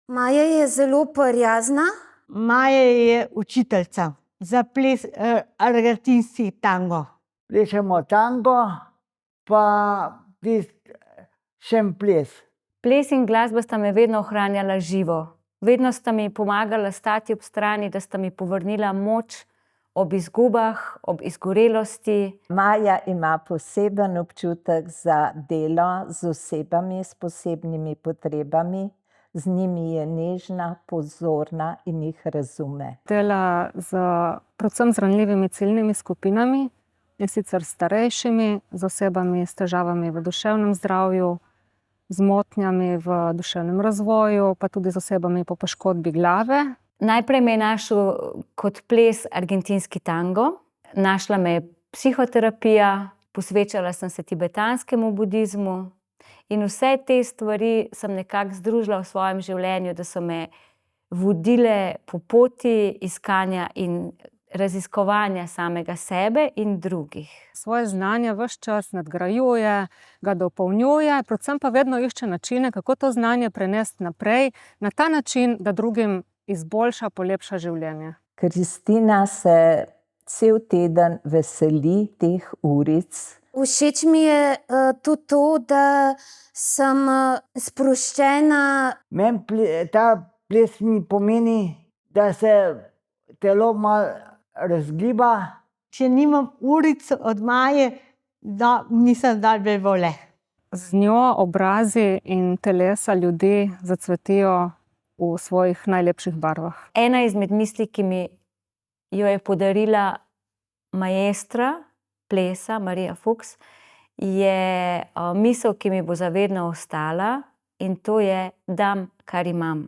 Maja je zelo prijazna. Maja je učiteljica za ples argentinski tango. Plešemo tango, pa tisti šemples. Ples in glasba sta me vedno ohranjala živo. Vedno sta mi pomagala stati ob strani, da sta mi povrnila moč ob izgubah, ob izgorelosti. Maja ima poseben občutek za delo z osebami s posebnimi potrebami. Z njimi je nežna, pozorna in jih razume. Dela predvsem z ranljivimi ciljnimi skupinami, in sicer starejšimi, z osebami s težavami v duševnem zdravju, z motnjami v duševnem razvoju, pa tudi z osebami po poškodbi glave. Najprej me je našel kot ples argentinski tango, našla me je psihoterapija, posvečala sem se tibetanskemu budizmu in vse te stvari sem nekako združila v svojem življenju, da so me vodile po poti iskanja in raziskovanja samega sebe in drugih. Svoje znanje ves čas nadgrajuje, ga dopolnjuje, predvsem pa vedno išče načine, kako to znanje prenesti naprej, na ta način, da drugim izboljša, polepša življenje. Kristina se cel teden veseli teh uric. Všeč mi je tudi to, da sem sproščena. Meni ta ples mi pomeni, da se telo malo razgiba. Če nimam uric od Maje, nisem dal vole. Z njo obrazi in telesa ljudi zacvetijo v svojih najlepših barvah. Ena izmed misli, ki mi jo je podarila maestra plesa, Marija Fuchs, je misel, ki mi bo za vedno ostala, in to je: dam, kar imam.